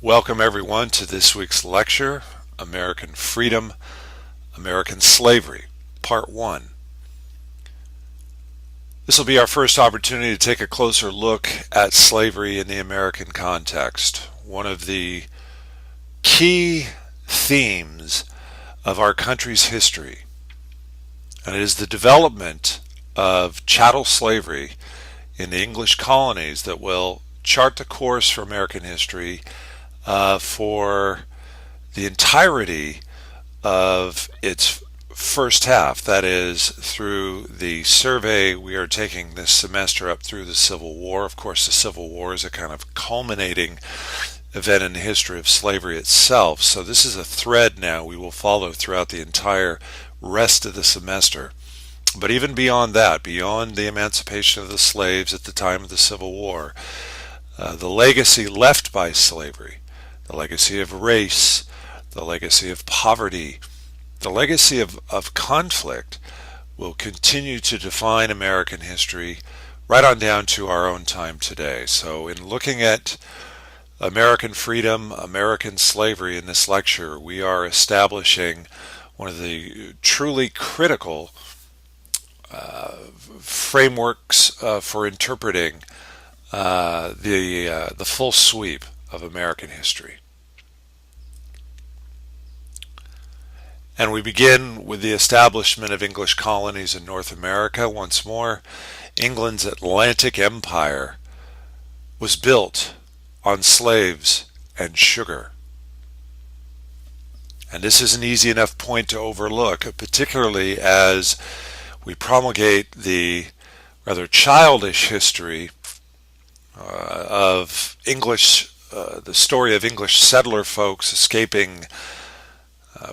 Welcome everyone to this week's lecture, American Freedom, American Slavery, Part 1. This will be our first opportunity to take a closer look at slavery in the American context. One of the key themes of our country's history, and it is the development of chattel slavery in the English colonies that will chart the course for American history for the entirety of its first half, that is, through the survey we are taking this semester up through the Civil War. Of course, the Civil War is a kind of culminating event in the history of slavery itself, so this is a thread now we will follow throughout the entire rest of the semester. But even beyond that, beyond the emancipation of the slaves at the time of the Civil War, the legacy left by slavery, the legacy of race, the legacy of poverty, the legacy of conflict will continue to define American history right on down to our own time today. So in looking at American freedom, American slavery in this lecture, we are establishing one of the truly critical frameworks for interpreting the full sweep of American history. And we begin with the establishment of English colonies in North America. Once more, England's Atlantic Empire was built on slaves and sugar. And this is an easy enough point to overlook, particularly as we promulgate the rather childish history of English, the story of English settler folks escaping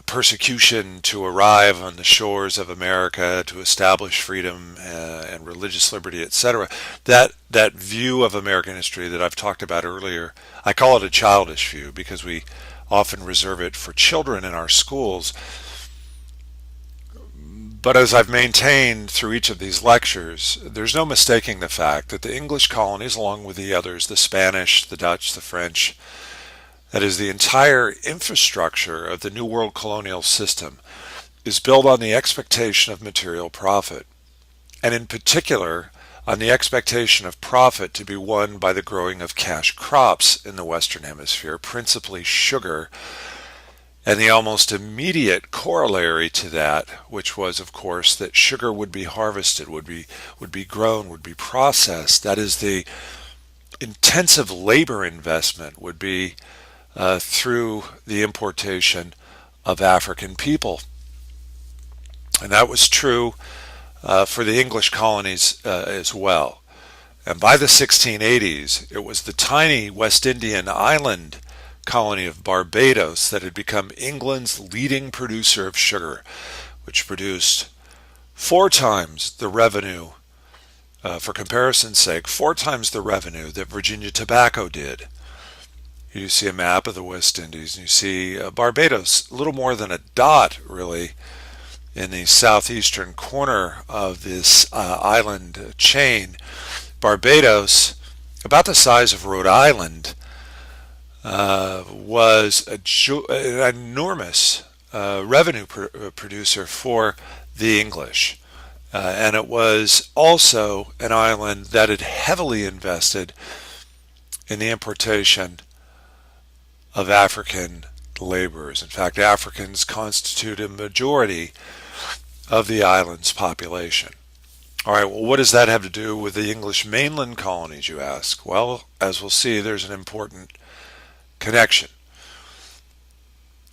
persecution to arrive on the shores of America to establish freedom and religious liberty, etc. That view of American history that I've talked about earlier, I call it a childish view because we often reserve it for children in our schools. But as I've maintained through each of these lectures, there's no mistaking the fact that the English colonies, along with the others, the Spanish, the Dutch, the French, that is, the entire infrastructure of the New World colonial system, is built on the expectation of material profit, and in particular on the expectation of profit to be won by the growing of cash crops in the Western Hemisphere, principally sugar, and the almost immediate corollary to that, which was, of course, that sugar would be harvested, would be grown, would be processed. That is, the intensive labor investment would be through the importation of African people. And that was true for the English colonies as well. And by the 1680s, it was the tiny West Indian island colony of Barbados that had become England's leading producer of sugar, which produced 4 times the revenue, for comparison's sake, 4 times the revenue that Virginia Tobacco did. You see a map of the West Indies, and you see Barbados, a little more than a dot, really, in the southeastern corner of this island chain. Barbados, about the size of Rhode Island, was an enormous revenue producer for the English. And it was also an island that had heavily invested in the importation of African laborers. In fact, Africans constitute a majority of the island's population. All right, well, what does that have to do with the English mainland colonies, you ask? Well, as we'll see, there's an important connection.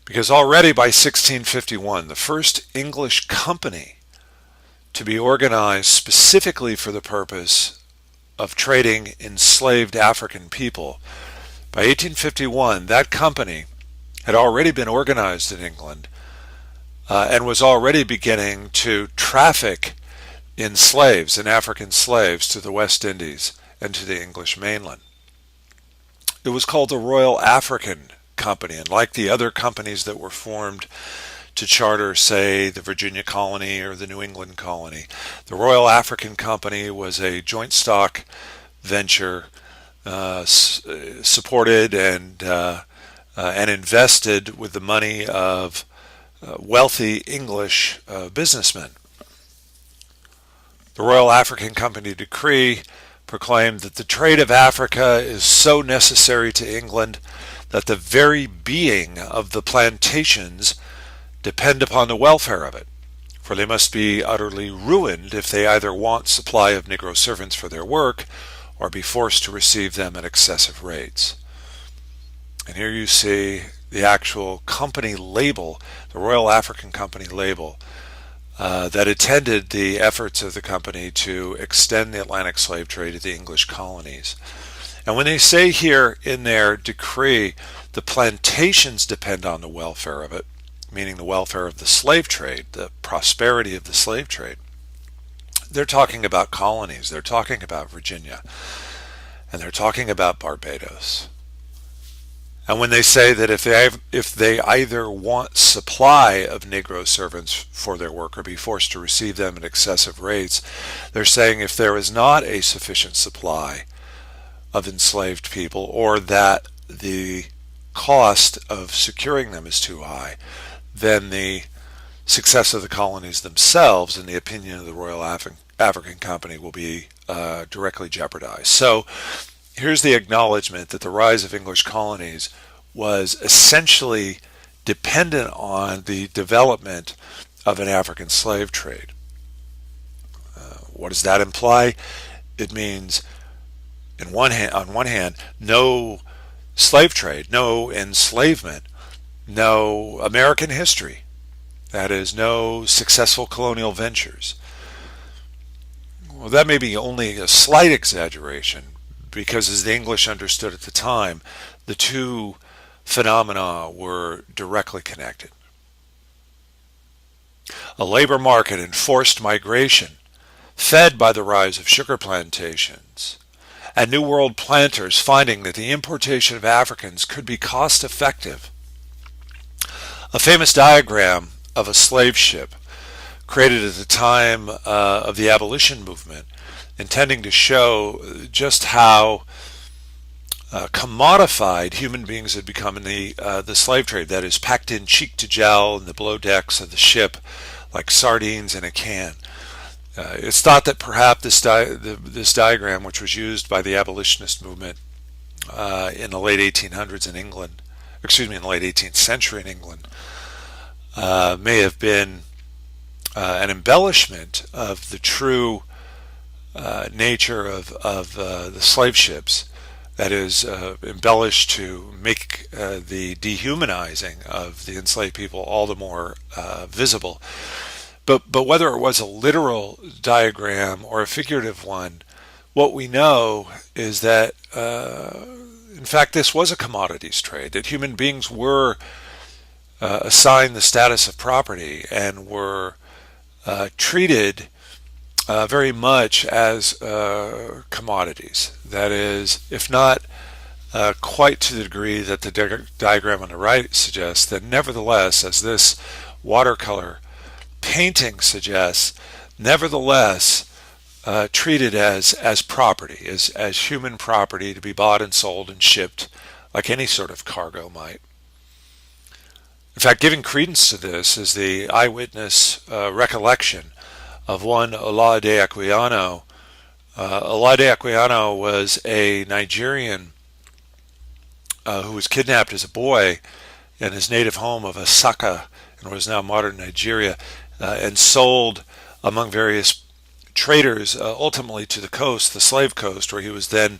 Because already by 1651, the first English company to be organized specifically for the purpose of trading enslaved African people, by 1851, that company had already been organized in England and was already beginning to traffic in slaves, in African slaves, to the West Indies and to the English mainland. It was called the Royal African Company, and like the other companies that were formed to charter, say, the Virginia colony or the New England colony, the Royal African Company was a joint stock venture supported and and invested with the money of wealthy English businessmen. The Royal African Company decree proclaimed that the trade of Africa is so necessary to England that the very being of the plantations depend upon the welfare of it, for they must be utterly ruined if they either want supply of Negro servants for their work or be forced to receive them at excessive rates. And here you see the actual company label, the Royal African Company label, that attended the efforts of the company to extend the Atlantic slave trade to the English colonies. And when they say here in their decree, the plantations depend on the welfare of it, meaning the welfare of the slave trade, the prosperity of the slave trade, they're talking about colonies. They're talking about Virginia. And they're talking about Barbados. And when they say that if they either want supply of Negro servants for their work or be forced to receive them at excessive rates, they're saying if there is not a sufficient supply of enslaved people, or that the cost of securing them is too high, then the success of the colonies themselves, in the opinion of the Royal African Company, will be directly jeopardized. So here's the acknowledgement that the rise of English colonies was essentially dependent on the development of an African slave trade. What does that imply? It means, on one hand, no slave trade, no enslavement, no American history. That is, no successful colonial ventures. Well, that may be only a slight exaggeration, because as the English understood at the time, the two phenomena were directly connected. A labor market and forced migration, fed by the rise of sugar plantations, and New World planters finding that the importation of Africans could be cost effective. A famous diagram of a slave ship created at the time of the abolition movement, intending to show just how commodified human beings had become in the slave trade, that is, packed in cheek to jowl in the below decks of the ship like sardines in a can. It's thought that perhaps this diagram, which was used by the abolitionist movement in the late 1800s in England, in the late 18th century in England, may have been an embellishment of the true nature of the slave ships, that is, embellished to make the dehumanizing of the enslaved people all the more visible. But whether it was a literal diagram or a figurative one, what we know is that, in fact, this was a commodities trade, that human beings were assigned the status of property and were treated very much as commodities. That is, if not quite to the degree that the diagram on the right suggests, then nevertheless, as this watercolor painting suggests, nevertheless treated as property, as human property to be bought and sold and shipped like any sort of cargo might. In fact, giving credence to this is the eyewitness recollection of one Olade Equiano. Olade Equiano was a Nigerian who was kidnapped as a boy in his native home of Asaka, in what is now modern Nigeria, and sold among various traders, ultimately to the coast, the slave coast, where he was then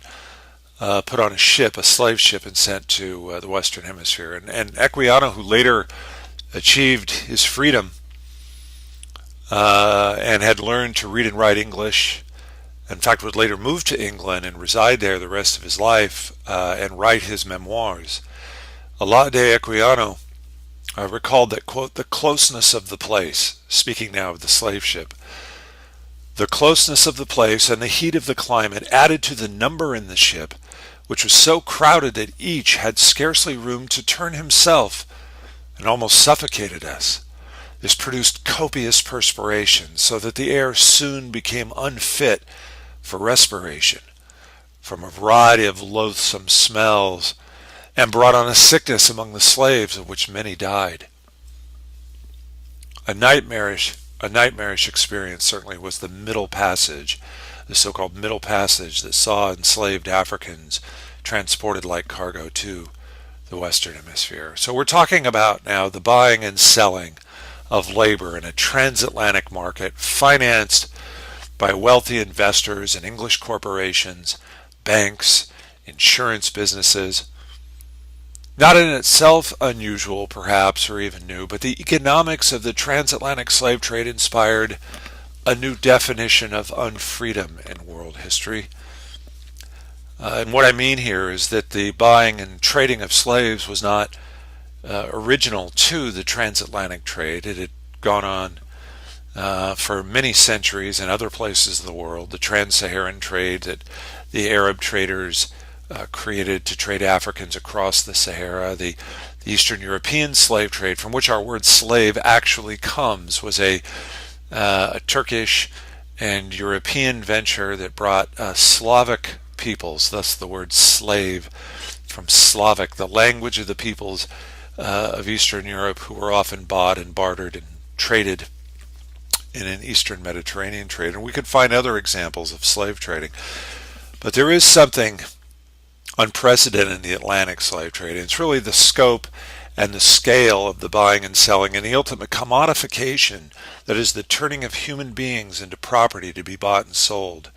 put on a ship, a slave ship, and sent to the Western Hemisphere. And Equiano, who later achieved his freedom and had learned to read and write English, in fact would later move to England and reside there the rest of his life and write his memoirs. Olade Equiano recalled that, quote, the closeness of the place, speaking now of the slave ship, the closeness of the place and the heat of the climate added to the number in the ship, which was so crowded that each had scarcely room to turn himself, and almost suffocated us. This produced copious perspiration, so that the air soon became unfit for respiration, from a variety of loathsome smells, and brought on a sickness among the slaves, of which many died. A nightmarish experience certainly was the Middle Passage, the so-called Middle Passage that saw enslaved Africans transported like cargo to the Western Hemisphere. So we're talking about now the buying and selling of labor in a transatlantic market financed by wealthy investors and English corporations, banks, insurance businesses. Not in itself unusual, perhaps, or even new, but the economics of the transatlantic slave trade inspired a new definition of unfreedom in world history. And what I mean here is that the buying and trading of slaves was not original to the transatlantic trade. It had gone on for many centuries in other places of the world. The trans-Saharan trade that the Arab traders created to trade Africans across the Sahara, the Eastern European slave trade, from which our word slave actually comes, was a Turkish and European venture that brought Slavic peoples, thus the word slave from Slavic, the language of the peoples of Eastern Europe, who were often bought and bartered and traded in an Eastern Mediterranean trade. And we could find other examples of slave trading. But there is something unprecedented in the Atlantic slave trade. It's really the scope and the scale of the buying and selling and the ultimate commodification, that is the turning of human beings into property to be bought and sold.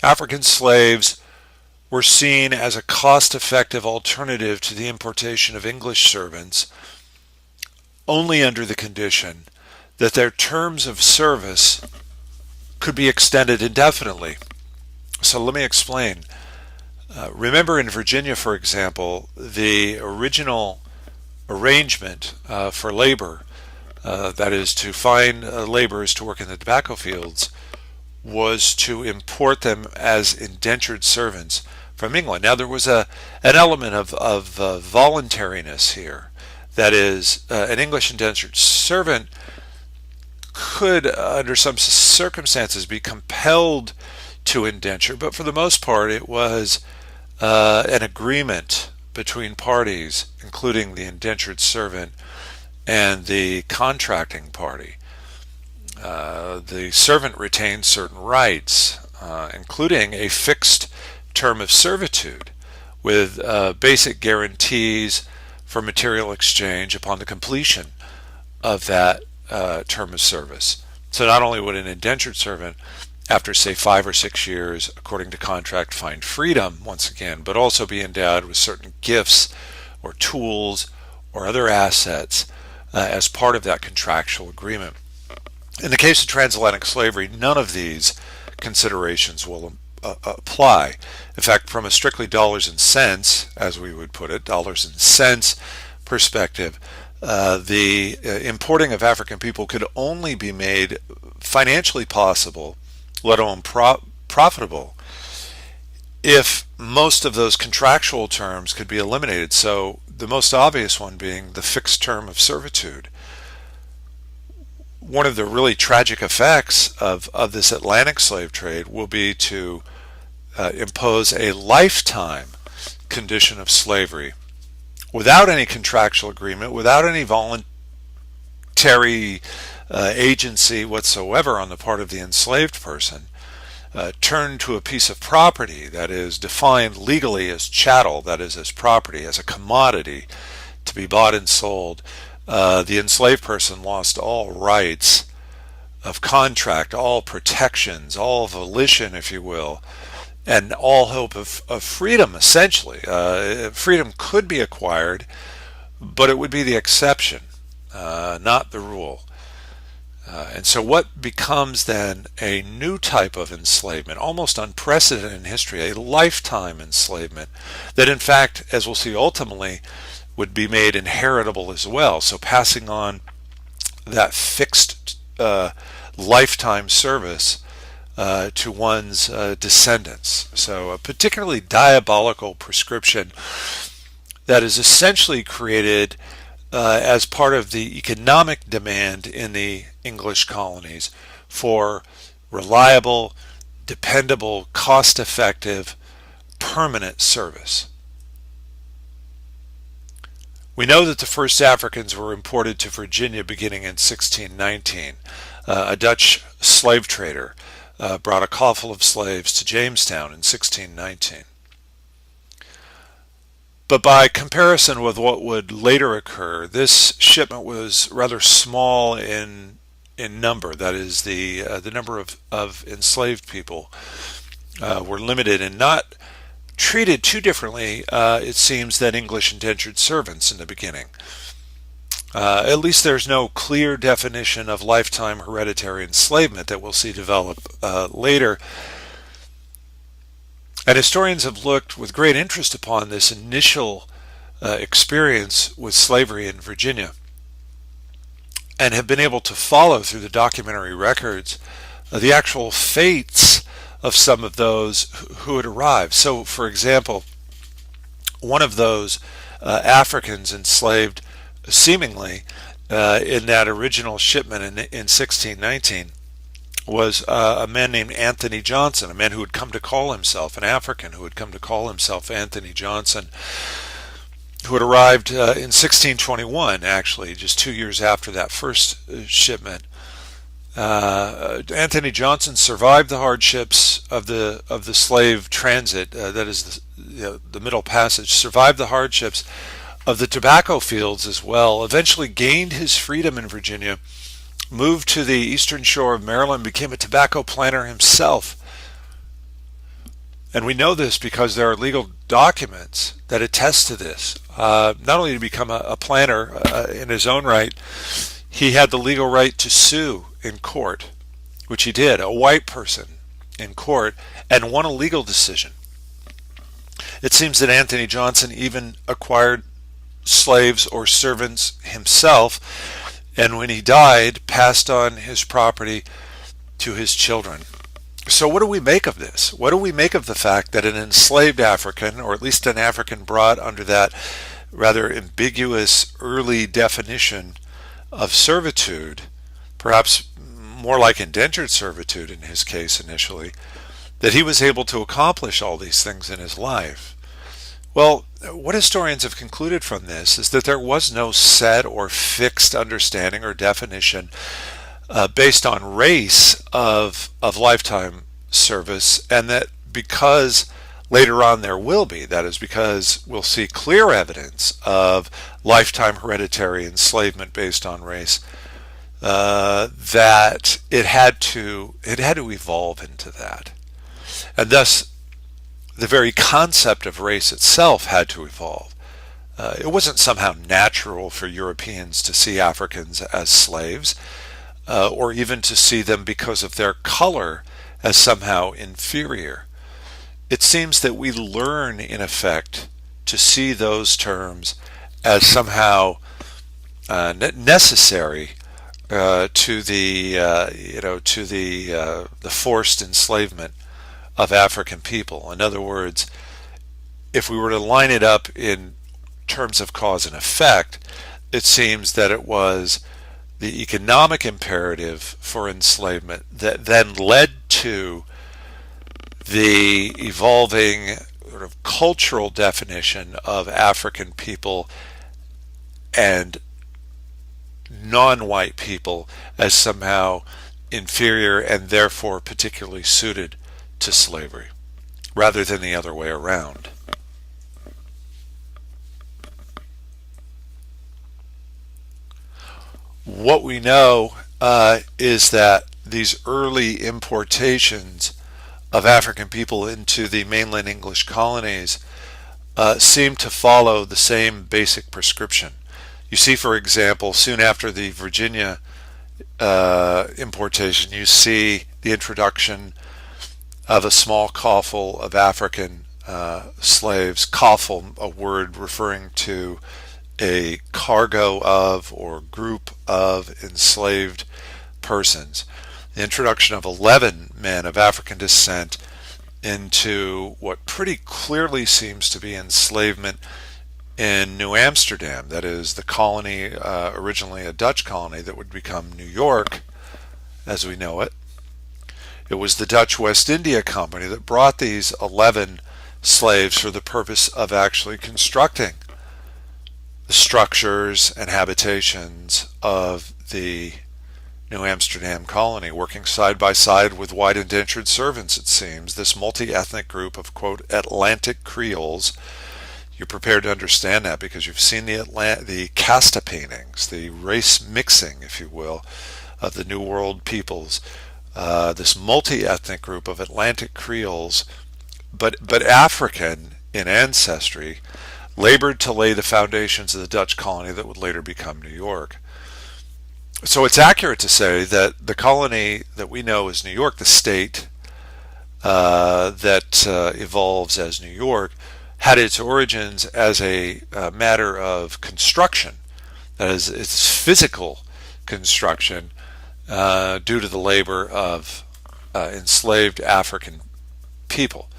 African slaves were seen as a cost-effective alternative to the importation of English servants only under the condition that their terms of service could be extended indefinitely. So let me explain. Remember in Virginia, for example, the original arrangement for labor, that is to find laborers to work in the tobacco fields, was to import them as indentured servants from England. Now there was an element of voluntariness here. That is, an English indentured servant could, under some circumstances, be compelled to indenture, but for the most part it was an agreement between parties, including the indentured servant and the contracting party. The servant retained certain rights, including a fixed term of servitude with basic guarantees for material exchange upon the completion of that term of service. So not only would an indentured servant, after say 5 or 6 years, according to contract, find freedom once again, but also be endowed with certain gifts or tools or other assets as part of that contractual agreement. In the case of transatlantic slavery, none of these considerations will apply. In fact, from a strictly dollars and cents, as we would put it, dollars and cents perspective, the importing of African people could only be made financially possible, let alone profitable, if most of those contractual terms could be eliminated. So the most obvious one being the fixed term of servitude. One of the really tragic effects of this Atlantic slave trade will be to impose a lifetime condition of slavery without any contractual agreement, without any voluntary agency whatsoever on the part of the enslaved person, turned to a piece of property that is defined legally as chattel, that is, as property, as a commodity to be bought and sold. The enslaved person lost all rights of contract, all protections, all volition, if you will, and all hope of freedom, essentially. Freedom could be acquired, but it would be the exception, not the rule. And so what becomes then a new type of enslavement, almost unprecedented in history, a lifetime enslavement, that in fact, as we'll see ultimately, would be made inheritable as well. So passing on that fixed lifetime service to one's descendants. So a particularly diabolical prescription that is essentially created as part of the economic demand in the English colonies for reliable, dependable, cost-effective, permanent service. We know that the first Africans were imported to Virginia beginning in 1619. A Dutch slave trader brought a coffle of slaves to Jamestown in 1619. But by comparison with what would later occur, this shipment was rather small in number. That is, the number of enslaved people were limited and not treated too differently, it seems, than English indentured servants in the beginning. At least there's no clear definition of lifetime hereditary enslavement that we'll see develop later. And historians have looked with great interest upon this initial experience with slavery in Virginia and have been able to follow through the documentary records the actual fates of some of those who had arrived. So, for example, one of those Africans enslaved seemingly in that original shipment in 1619 was a man named Anthony Johnson, a man who had come to call himself, an African who had come to call himself Anthony Johnson, who had arrived in 1621, actually, just 2 years after that first shipment. Anthony Johnson survived the hardships of the slave transit, that is the Middle Passage, survived the hardships of the tobacco fields as well, eventually gained his freedom in Virginia, moved to the eastern shore of Maryland, became a tobacco planter himself. And we know this because there are legal documents that attest to this. Not only to become a planter in his own right, he had the legal right to sue in court, which he did, a white person in court, and won a legal decision. It seems that Anthony Johnson even acquired slaves or servants himself, and when he died, passed on his property to his children. So what do we make of this? What do we make of the fact that an enslaved African, or at least an African brought under that rather ambiguous early definition of servitude, perhaps more like indentured servitude in his case initially, that he was able to accomplish all these things in his life? Well, what historians have concluded from this is that there was no set or fixed understanding or definition based on race of lifetime service, and that because later on there will be, that is, because we'll see clear evidence of lifetime hereditary enslavement based on race, that it had to evolve into that. And thus, the very concept of race itself had to evolve. It wasn't somehow natural for Europeans to see Africans as slaves, or even to see them because of their color as somehow inferior. It seems that we learn, in effect, to see those terms as somehow necessary to the forced enslavement of African people. In other words, if we were to line it up in terms of cause and effect, it seems that it was the economic imperative for enslavement that then led to the evolving sort of cultural definition of African people and non-white people as somehow inferior and therefore particularly suited to slavery, rather than the other way around. What we know is that these early importations of African people into the mainland English colonies seem to follow the same basic prescription. You see, for example, soon after the Virginia importation, you see the introduction of a small coffle of African slaves. Coffle, a word referring to a cargo of or group of enslaved persons. The introduction of 11 men of African descent into what pretty clearly seems to be enslavement in New Amsterdam, that is the colony, originally a Dutch colony that would become New York as we know it. It was the Dutch West India Company that brought these 11 slaves for the purpose of actually constructing the structures and habitations of the New Amsterdam colony, working side by side with white indentured servants, it seems. This multi-ethnic group of, quote, Atlantic Creoles. You're prepared to understand that because you've seen the casta paintings, the race mixing, if you will, of the New World peoples. This multi-ethnic group of Atlantic Creoles, but African in ancestry, labored to lay the foundations of the Dutch colony that would later become New York. So it's accurate to say that the colony that we know as New York, the state that evolves as New York, had its origins as a matter of construction. That is, its physical construction due to the labor of enslaved African people.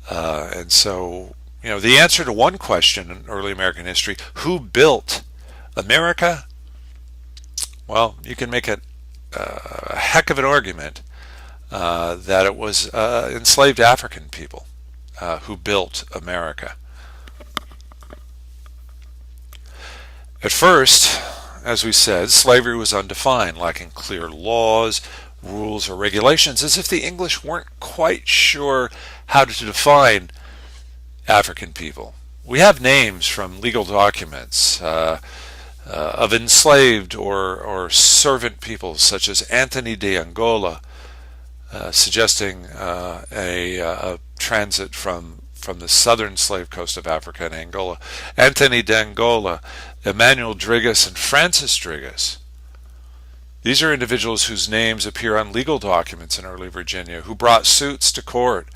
And so, the answer to one question in early American history, who built America? Well, you can make a heck of an argument that it was enslaved African people who built America. At first, as we said, slavery was undefined, lacking clear laws, rules, or regulations, as if the English weren't quite sure how to define African people. We have names from legal documents of enslaved or servant peoples, such as Anthony de Angola, suggesting a transit from the southern slave coast of Africa and Angola. Anthony de Angola, Emmanuel Drigas, and Francis Drigas. These are individuals whose names appear on legal documents in early Virginia, who brought suits to court,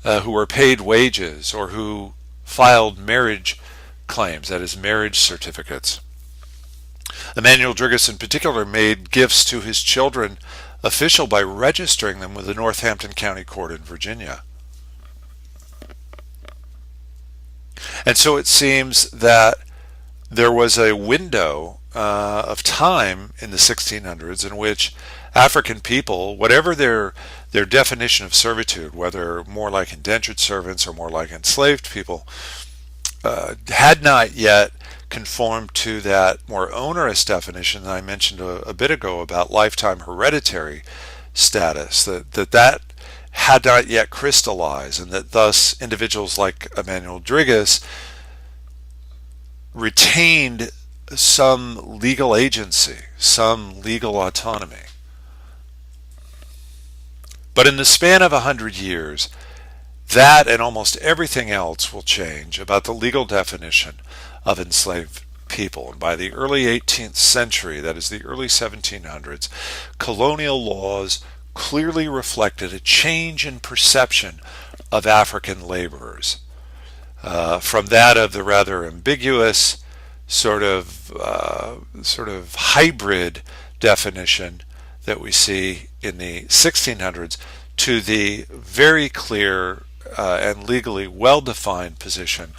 who were paid wages, or who filed marriage claims, that is, marriage certificates. Emmanuel Drigas in particular made gifts to his children official by registering them with the Northampton County Court in Virginia. And so it seems that there was a window of time in the 1600s in which African people, whatever their definition of servitude, whether more like indentured servants or more like enslaved people, had not yet conformed to that more onerous definition that I mentioned a bit ago about lifetime hereditary status, that had not yet crystallized, and that thus individuals like Emmanuel Drigas retained some legal agency, some legal autonomy. But in the span of 100 years, that and almost everything else will change about the legal definition of enslaved people. And by the early 18th century, that is the early 1700s, colonial laws clearly reflected a change in perception of African laborers, from that of the rather ambiguous sort of hybrid definition that we see in the 1600s to the very clear and legally well-defined position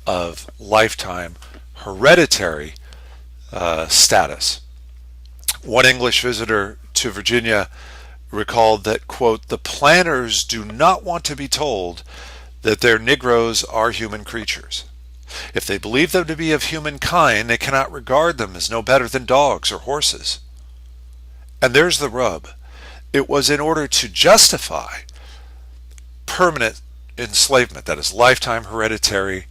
of lifetime hereditary status. One English visitor to Virginia recalled that, quote, the planters do not want to be told that their Negroes are human creatures. If they believe them to be of human kind, they cannot regard them as no better than dogs or horses. And there's the rub. It was in order to justify permanent enslavement, that is lifetime hereditary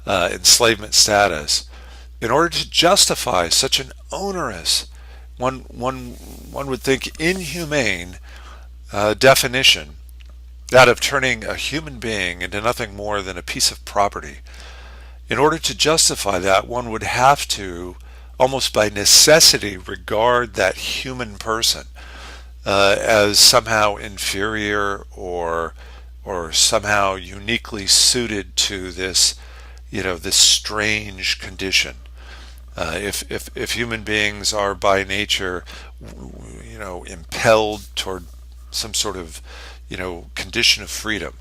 enslavement status, in order to justify such an onerous, one would think inhumane definition, that of turning a human being into nothing more than a piece of property. In order to justify that, one would have to, almost by necessity, regard that human person as somehow inferior or somehow uniquely suited to this, this strange condition. If human beings are by nature, impelled toward some sort of, condition of freedom,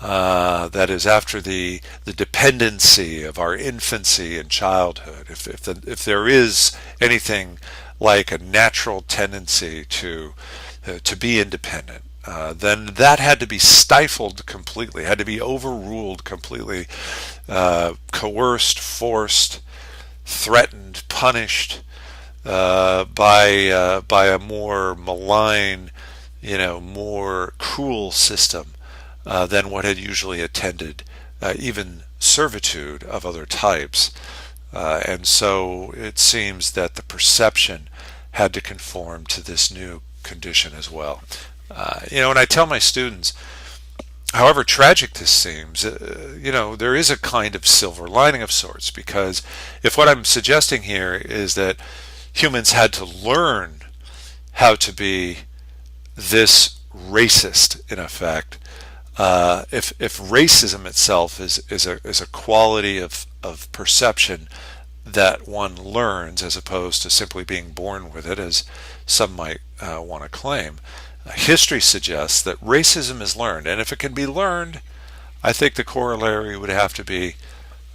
that is after the dependency of our infancy and childhood, if there is anything like a natural tendency to be independent, then that had to be stifled completely, had to be overruled completely, coerced, forced, threatened, punished by a more malign, more cruel system than what had usually attended even servitude of other types. And so it seems that the perception had to conform to this new condition as well. And I tell my students, however tragic this seems, there is a kind of silver lining of sorts, because if what I'm suggesting here is that humans had to learn how to be this racist, in effect, if racism itself is a quality of perception that one learns as opposed to simply being born with it, as some might want to claim, history suggests that racism is learned. And if it can be learned, I think the corollary would have to be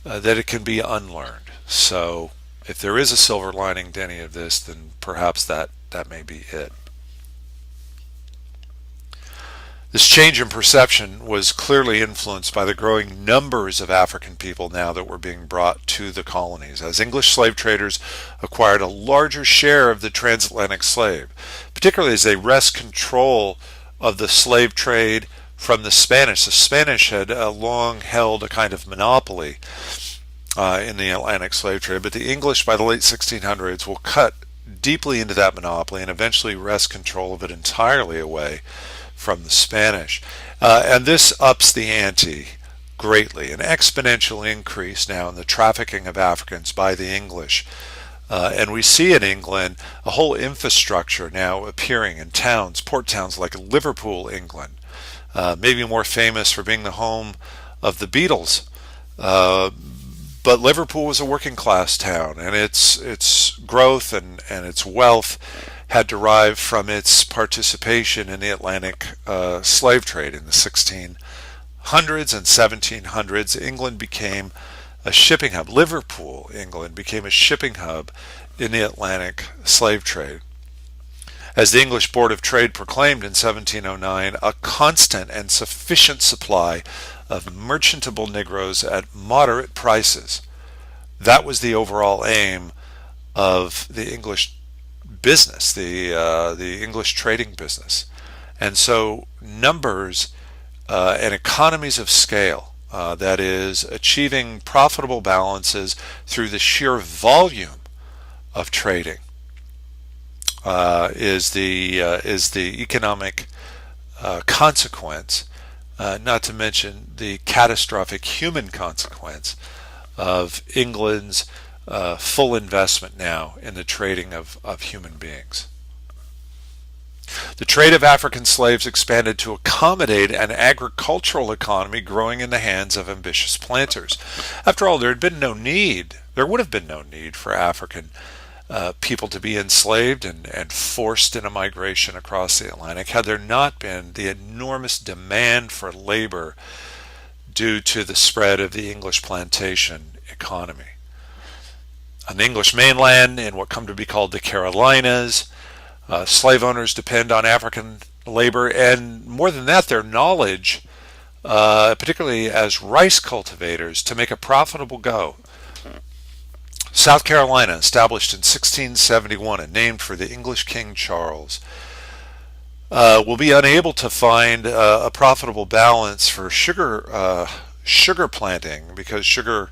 that it can be unlearned. So if there is a silver lining to any of this, then perhaps that may be it. This change in perception was clearly influenced by the growing numbers of African people now that were being brought to the colonies, as English slave traders acquired a larger share of the transatlantic slave, particularly as they wrest control of the slave trade from the Spanish. The Spanish had long held a kind of monopoly in the Atlantic slave trade, but the English by the late 1600s will cut deeply into that monopoly and eventually wrest control of it entirely away from the Spanish. And this ups the ante greatly, an exponential increase now in the trafficking of Africans by the English. And we see in England a whole infrastructure now appearing in towns, port towns like Liverpool, England, maybe more famous for being the home of the Beatles. But Liverpool was a working class town, and its growth and its wealth had derived from its participation in the Atlantic slave trade in the 1600s and 1700s. England became a shipping hub. Liverpool, England, became a shipping hub in the Atlantic slave trade. As the English Board of Trade proclaimed in 1709, a constant and sufficient supply of merchantable Negroes at moderate prices. That was the overall aim of the English business, the English trading business. And so numbers and economies of scale, that is, achieving profitable balances through the sheer volume of trading, is the economic consequence, not to mention the catastrophic human consequence of England's full investment now in the trading of human beings. The trade of African slaves expanded to accommodate an agricultural economy growing in the hands of ambitious planters. After all, there would have been no need for African people to be enslaved and forced in a migration across the Atlantic had there not been the enormous demand for labor due to the spread of the English plantation economy. On the English mainland, in what come to be called the Carolinas, slave owners depend on African labor, and more than that, their knowledge, particularly as rice cultivators, to make a profitable go. South Carolina, established in 1671 and named for the English King Charles, will be unable to find a profitable balance for sugar planting, because sugar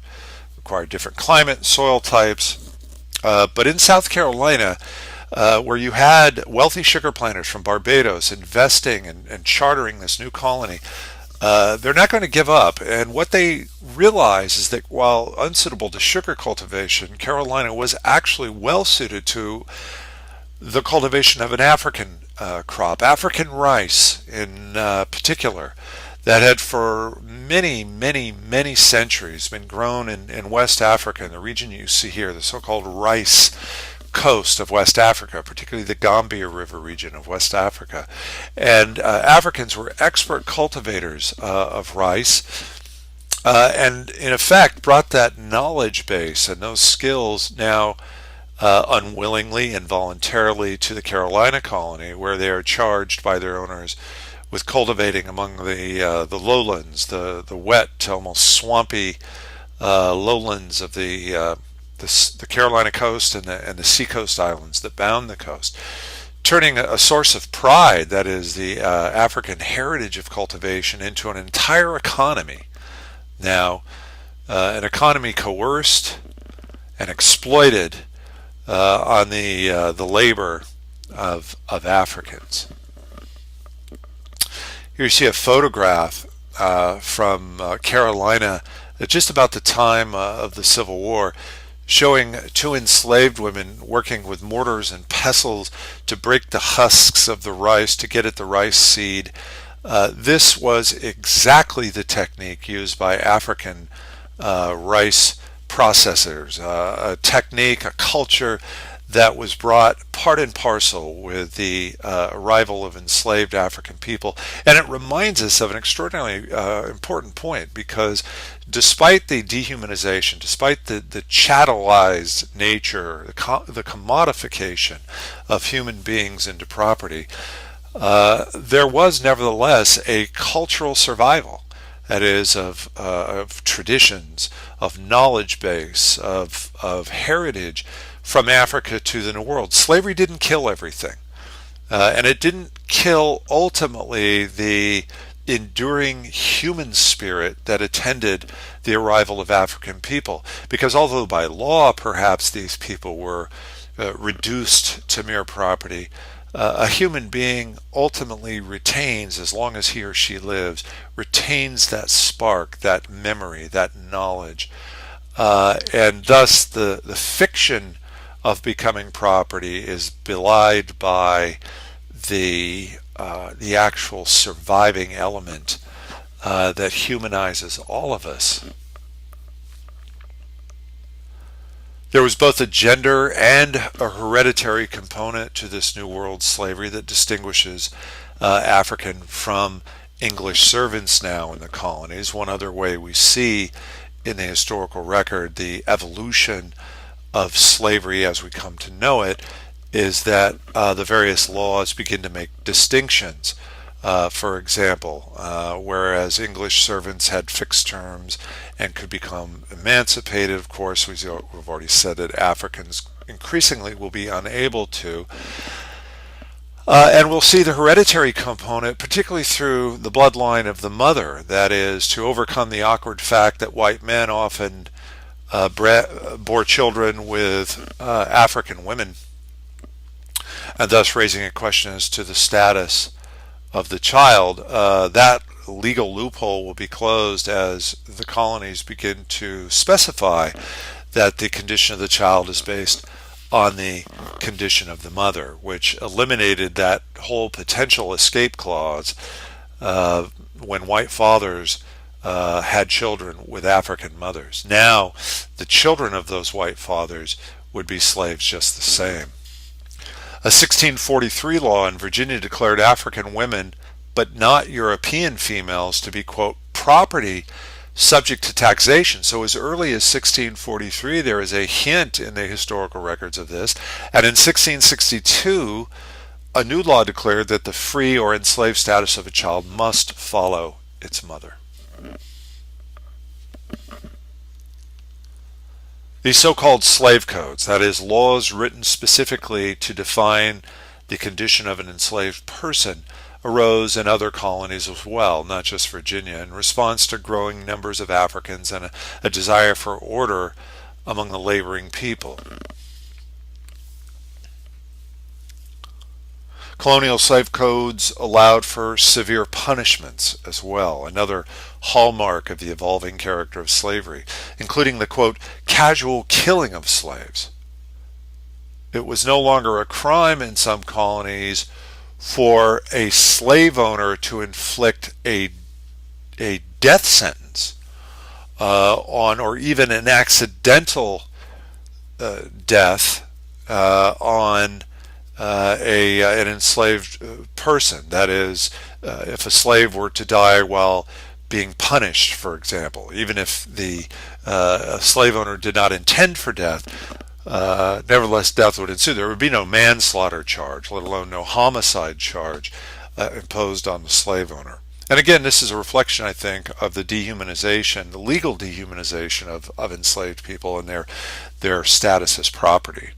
required different climate and soil types. But in South Carolina, where you had wealthy sugar planters from Barbados investing and chartering this new colony, they're not going to give up. And what they realize is that while unsuitable to sugar cultivation, Carolina was actually well suited to the cultivation of an African crop, African rice in particular, that had for many, many, many centuries been grown in West Africa, in the region you see here, the so-called rice coast of West Africa, particularly the Gambia River region of West Africa. And Africans were expert cultivators of rice, and in effect brought that knowledge base and those skills now unwillingly and voluntarily to the Carolina colony, where they are charged by their owners with cultivating among the lowlands, the wet, almost swampy lowlands of the the Carolina coast and the seacoast islands that bound the coast, turning a source of pride, that is the African heritage of cultivation, into an entire economy. Now, an economy coerced and exploited on the labor of Africans. Here you see a photograph from Carolina at just about the time of the Civil War, showing two enslaved women working with mortars and pestles to break the husks of the rice to get at the rice seed. This was exactly the technique used by African rice processors, a technique, a culture that was brought part and parcel with the arrival of enslaved African people. And it reminds us of an extraordinarily important point, because despite the dehumanization, despite the chattelized nature, the commodification of human beings into property, there was nevertheless a cultural survival. That is, of traditions, of knowledge base, of heritage from Africa to the New World. Slavery didn't kill everything. And it didn't kill, ultimately, the enduring human spirit that attended the arrival of African people. Because although by law, perhaps, these people were reduced to mere property, a human being ultimately retains, as long as he or she lives, retains that spark, that memory, that knowledge. And thus the fiction of becoming property is belied by the actual surviving element that humanizes all of us. There was both a gender and a hereditary component to this New World slavery that distinguishes African from English servants now in the colonies. One other way we see in the historical record the evolution of slavery as we come to know it is that the various laws begin to make distinctions. For example, whereas English servants had fixed terms and could become emancipated, of course, we've already said that Africans increasingly will be unable to. And we'll see the hereditary component, particularly through the bloodline of the mother, that is, to overcome the awkward fact that white men often bore children with African women, and thus raising a question as to the status of the child. That legal loophole will be closed as the colonies begin to specify that the condition of the child is based on the condition of the mother, which eliminated that whole potential escape clause when white fathers had children with African mothers. Now, the children of those white fathers would be slaves just the same. A 1643 law in Virginia declared African women, but not European females, to be, quote, property subject to taxation. So as early as 1643, there is a hint in the historical records of this. And in 1662, a new law declared that the free or enslaved status of a child must follow its mother. These so-called slave codes, that is, laws written specifically to define the condition of an enslaved person, arose in other colonies as well, not just Virginia, in response to growing numbers of Africans and a desire for order among the laboring people. Colonial slave codes allowed for severe punishments as well, another hallmark of the evolving character of slavery, including the, quote, casual killing of slaves. It was no longer a crime in some colonies for a slave owner to inflict a death sentence on, or even an accidental death on an enslaved person. That is, if a slave were to die while being punished, for example, even if the slave owner did not intend for death, nevertheless death would ensue. There would be no manslaughter charge, let alone no homicide charge imposed on the slave owner. And again, this is a reflection, I think, of the dehumanization, the legal dehumanization of enslaved people and their status as property.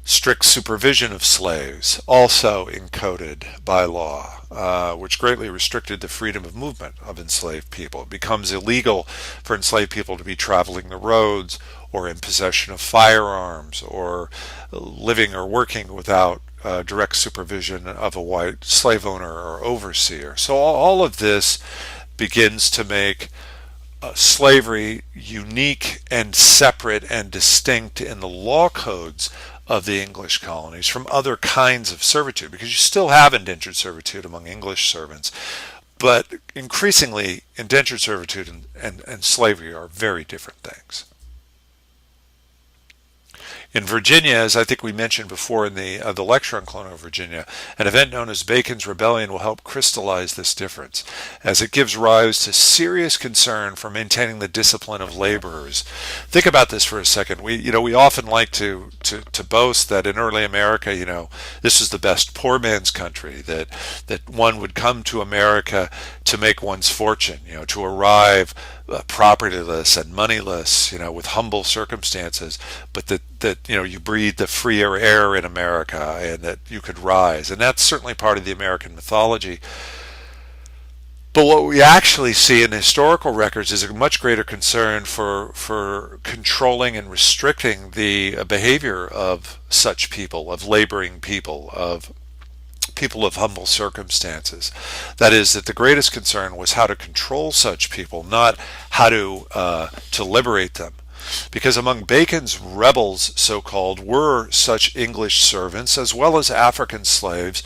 Strict supervision of slaves, also encoded by law, which greatly restricted the freedom of movement of enslaved people. It becomes illegal for enslaved people to be traveling the roads or in possession of firearms or living or working without direct supervision of a white slave owner or overseer. So all of this begins to make slavery unique and separate and distinct in the law codes of the English colonies from other kinds of servitude, because you still have indentured servitude among English servants, but increasingly indentured servitude and slavery are very different things. In Virginia, as I think we mentioned before in the lecture on colonial Virginia, an event known as Bacon's Rebellion will help crystallize this difference, as it gives rise to serious concern for maintaining the discipline of laborers. Think about this for a second. We often like to boast that in early America, this was the best poor man's country, that one would come to America to make one's fortune, to arrive propertyless and moneyless, with humble circumstances, but that you breathe the freer air in America and that you could rise. And that's certainly part of the American mythology. But what we actually see in the historical records is a much greater concern for controlling and restricting the behavior of such people, of laboring people, of people of humble circumstances. That is, that the greatest concern was how to control such people, not how to liberate them. Because among Bacon's rebels, so-called, were such English servants as well as African slaves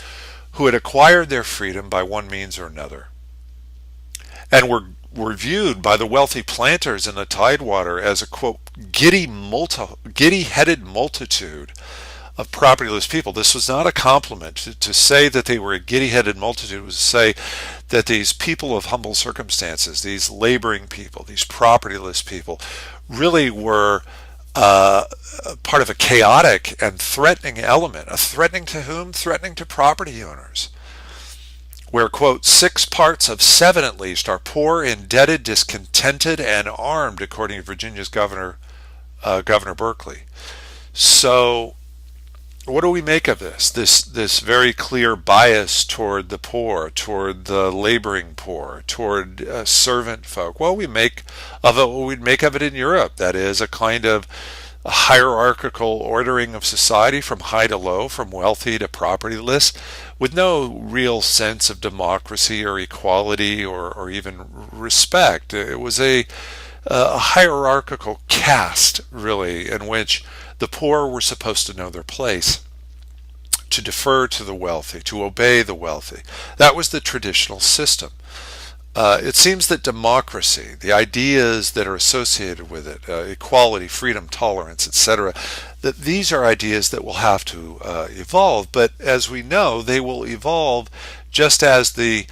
who had acquired their freedom by one means or another, and were viewed by the wealthy planters in the Tidewater as a, quote, giddy-headed multitude of propertyless people. This was not a compliment. To say that they were a giddy-headed multitude was to say that these people of humble circumstances, these laboring people, these propertyless people, really were part of a chaotic and threatening element. A threatening to whom? Threatening to property owners. Where, quote, 6 parts of 7 at least are poor, indebted, discontented, and armed, according to Virginia's Governor Berkeley. So what do we make of this very clear bias toward the poor, toward the laboring poor, toward servant folk? Well, we make of it what we'd make of it in Europe. That is, a kind of a hierarchical ordering of society from high to low, from wealthy to propertyless, with no real sense of democracy or equality or even respect. It was a hierarchical caste, really, in which the poor were supposed to know their place, to defer to the wealthy, to obey the wealthy. That was the traditional system. It seems that democracy, the ideas that are associated with it, equality, freedom, tolerance, etc., that these are ideas that will have to evolve. But as we know, they will evolve just as the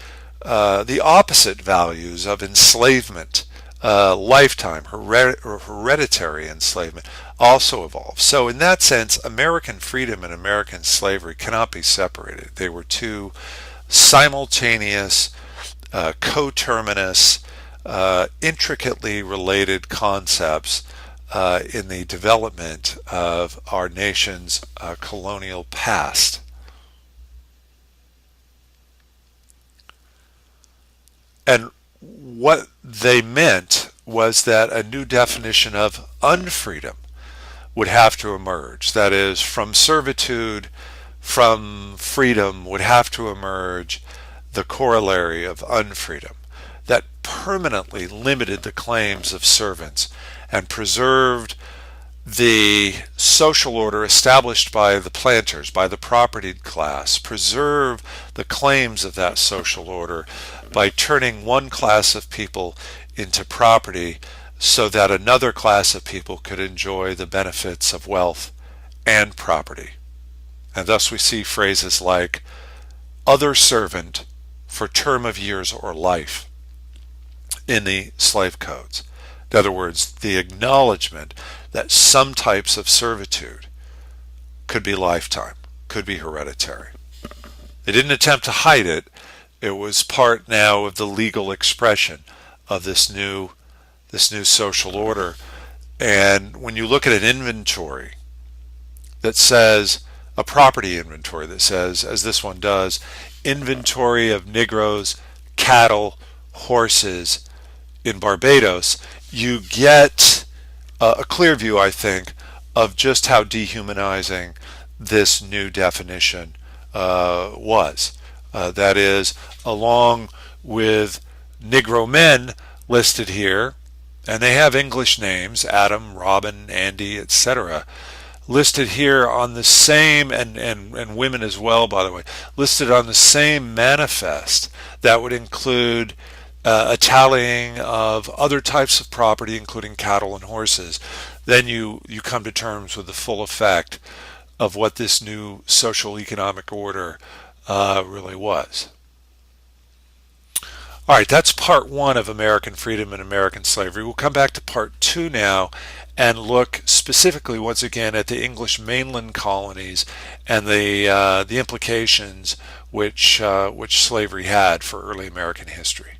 opposite values of enslavement, lifetime, hereditary enslavement, also evolve. So in that sense, American freedom and American slavery cannot be separated. They were two simultaneous, coterminous, intricately related concepts in the development of our nation's colonial past. And what they meant was that a new definition of unfreedom would have to emerge. That is, from servitude, from freedom would have to emerge the corollary of unfreedom that permanently limited the claims of servants and preserved the social order established by the planters, by the propertied class, preserve the claims of that social order by turning one class of people into property so that another class of people could enjoy the benefits of wealth and property. And thus we see phrases like other servant for term of years or life in the slave codes. In other words, the acknowledgement that some types of servitude could be lifetime, could be hereditary. They didn't attempt to hide it. It was part now of the legal expression of this new social order. And when you look at an inventory that says, a property inventory that says, as this one does, inventory of Negroes, cattle, horses in Barbados, you get a clear view, I think, of just how dehumanizing this new definition was. That is, along with Negro men listed here, and they have English names, Adam, Robin, Andy, etc., listed here on the same, and women as well, by the way, listed on the same manifest that would include a tallying of other types of property, including cattle and horses. Then you come to terms with the full effect of what this new social economic order really was. All right, that's part one of American freedom and American slavery. We'll come back to part two now and look specifically once again at the English mainland colonies and the implications which slavery had for early American history.